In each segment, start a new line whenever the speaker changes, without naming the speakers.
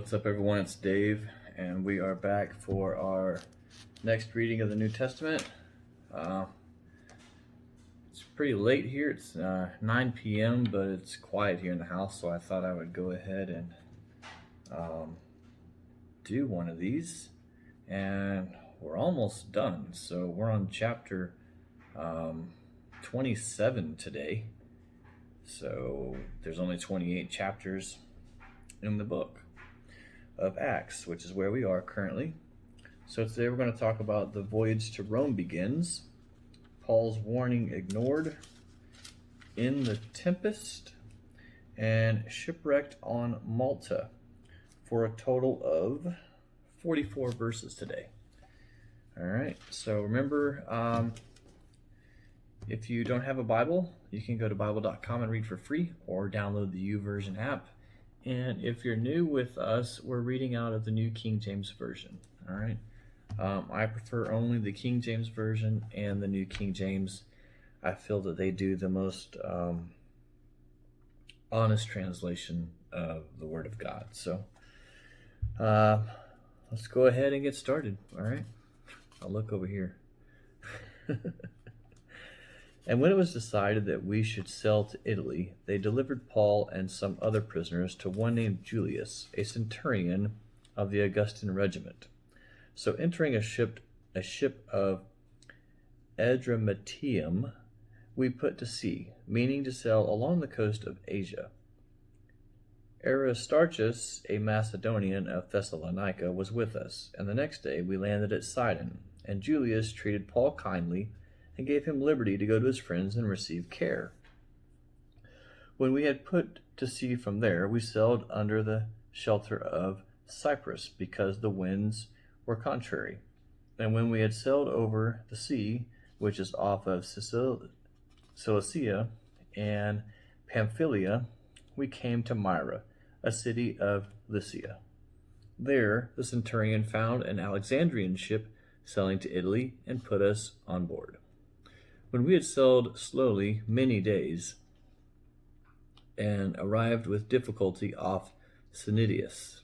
What's up, everyone? It's Dave, and we are back for our next reading of the New Testament. It's pretty late here. It's 9 p.m., but it's quiet here in the house, so I thought I would go ahead and do one of these. And we're almost done, so we're on chapter 27 today. So there's only 28 chapters in the book of Acts, which is where we are currently. So today we're going to talk about the voyage to Rome begins, Paul's warning ignored, in the tempest, and shipwrecked on Malta, for a total of 44 verses today. All right, so remember, if you don't have a Bible, you can go to Bible.com and read for free, or download the YouVersion app. And if you're new with us, we're reading out of the New King James Version. All right. I prefer only the King James Version and the New King James. I feel that they do the most honest translation of the Word of God. So let's go ahead and get started. All right. I'll look over here. And when it was decided that we should sail to Italy, they delivered Paul and some other prisoners to one named Julius, a centurion of the Augustan regiment. So entering a ship of Adramyttium, we put to sea, meaning to sail along the coast of Asia. Aristarchus, a Macedonian of Thessalonica, was with us, and the next day we landed at Sidon, and Julius treated Paul kindly and gave him liberty to go to his friends and receive care. When we had put to sea from there, we sailed under the shelter of Cyprus, because the winds were contrary. And when we had sailed over the sea, which is off of Cilicia and Pamphylia, we came to Myra, a city of Lycia. There the centurion found an Alexandrian ship sailing to Italy and put us on board. When we had sailed slowly many days and arrived with difficulty off Cnidus,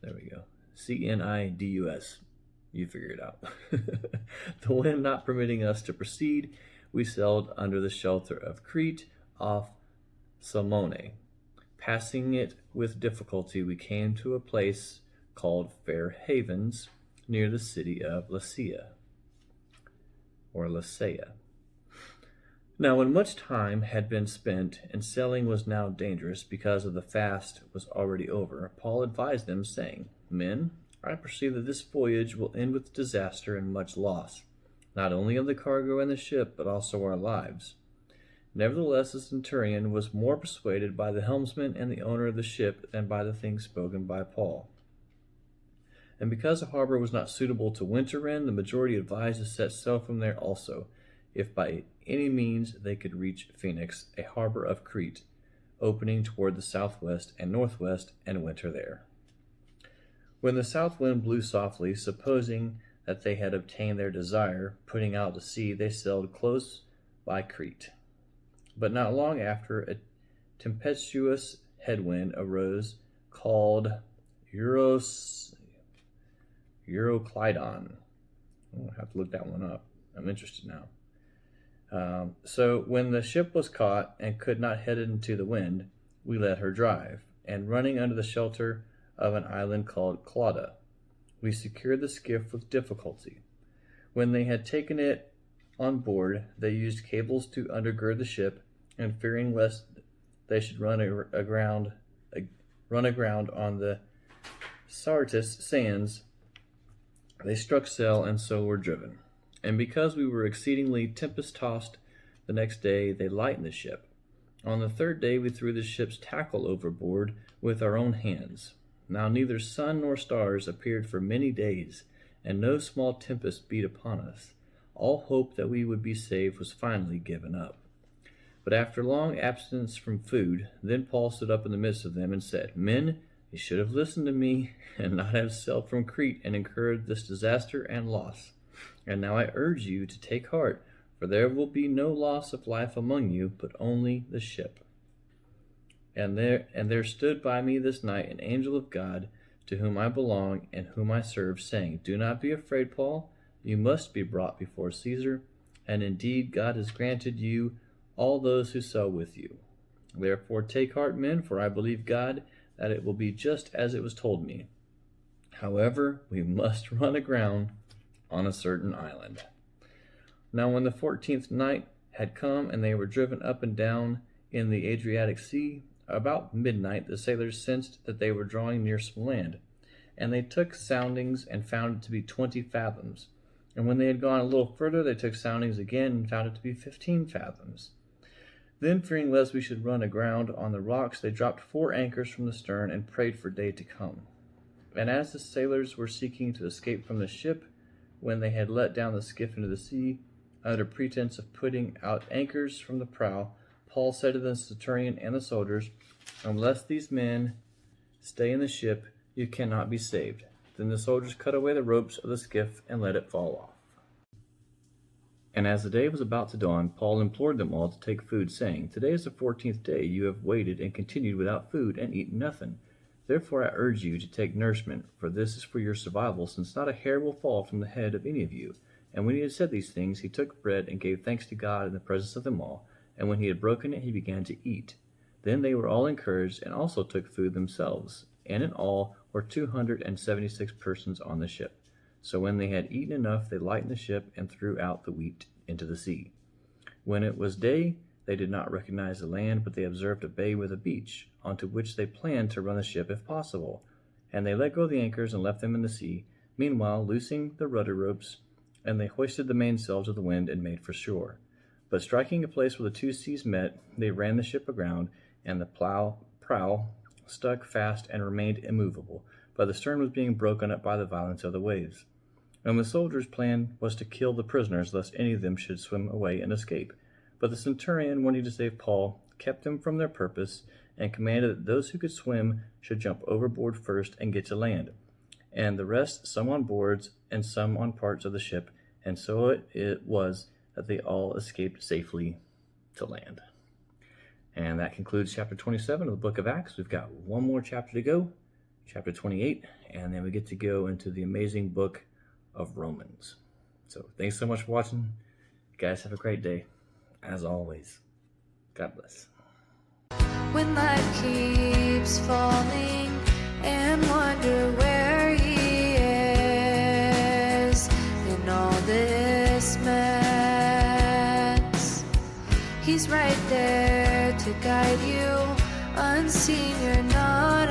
there we go, Cnidus, you figure it out. The wind not permitting us to proceed, we sailed under the shelter of Crete off Salmone. Passing it with difficulty, we came to a place called Fair Havens, near the city of Lasea. Now when much time had been spent, and sailing was now dangerous because of the fast was already over, Paul advised them, saying, Men, I perceive that this voyage will end with disaster and much loss, not only of the cargo and the ship, but also our lives. Nevertheless, the centurion was more persuaded by the helmsman and the owner of the ship than by the things spoken by Paul. And because the harbor was not suitable to winter in, the majority advised to set sail from there also, if by any means they could reach Phoenix, a harbor of Crete, opening toward the southwest and northwest, and winter there. When the south wind blew softly, supposing that they had obtained their desire, putting out to sea, they sailed close by Crete. But not long after, a tempestuous headwind arose, called Euroclydon. I'll have to look that one up. I'm interested now. So when the ship was caught and could not head into the wind, we let her drive, and running under the shelter of an island called Clauda, we secured the skiff with difficulty. When they had taken it on board, they used cables to undergird the ship, and fearing lest they should run aground on the Syrtis sands, they struck sail and so were driven. And because we were exceedingly tempest-tossed the next day, they lightened the ship. On the third day we threw the ship's tackle overboard with our own hands. Now neither sun nor stars appeared for many days, and no small tempest beat upon us. All hope that we would be saved was finally given up. But after long abstinence from food, then Paul stood up in the midst of them and said, Men, you should have listened to me and not have sailed from Crete and incurred this disaster and loss. And now I urge you to take heart, for there will be no loss of life among you, but only the ship. And there stood by me this night an angel of God, to whom I belong and whom I serve, saying, Do not be afraid, Paul. You must be brought before Caesar, and indeed God has granted you all those who sail with you. Therefore take heart, men, for I believe God that it will be just as it was told me. However, we must run aground on a certain island. Now when the 14th night had come, and they were driven up and down in the Adriatic Sea, about midnight the sailors sensed that they were drawing near some land, and they took soundings and found it to be 20 fathoms. And when they had gone a little further, they took soundings again and found it to be 15 fathoms. Then, fearing lest we should run aground on the rocks, they dropped 4 anchors from the stern and prayed for day to come. And as the sailors were seeking to escape from the ship, when they had let down the skiff into the sea, under pretense of putting out anchors from the prow, Paul said to the centurion and the soldiers, Unless these men stay in the ship, you cannot be saved. Then the soldiers cut away the ropes of the skiff and let it fall off. And as the day was about to dawn, Paul implored them all to take food, saying, Today is the 14th day you have waited and continued without food and eaten nothing. Therefore I urge you to take nourishment, for this is for your survival, since not a hair will fall from the head of any of you. And when he had said these things, he took bread and gave thanks to God in the presence of them all. And when he had broken it, he began to eat. Then they were all encouraged and also took food themselves. And in all were 276 persons on the ship. So when they had eaten enough, they lightened the ship and threw out the wheat into the sea. When it was day, they did not recognize the land, but they observed a bay with a beach, onto which they planned to run the ship if possible. And they let go the anchors and left them in the sea, meanwhile loosing the rudder ropes, and they hoisted the mainsail to the wind and made for shore. But striking a place where the 2 seas met, they ran the ship aground, and the prow stuck fast and remained immovable, but the stern was being broken up by the violence of the waves. And the soldiers' plan was to kill the prisoners, lest any of them should swim away and escape. But the centurion, wanting to save Paul, kept them from their purpose, and commanded that those who could swim should jump overboard first and get to land, and the rest some on boards and some on parts of the ship. And so it was that they all escaped safely to land. And that concludes chapter 27 of the book of Acts. We've got one more chapter to go, chapter 28, and then we get to go into the amazing book of Romans. So thanks so much for watching. You guys have a great day. As always, God bless.
When life keeps falling and wonder where he is in all this mess, he's right there to guide you. Unseen, you're not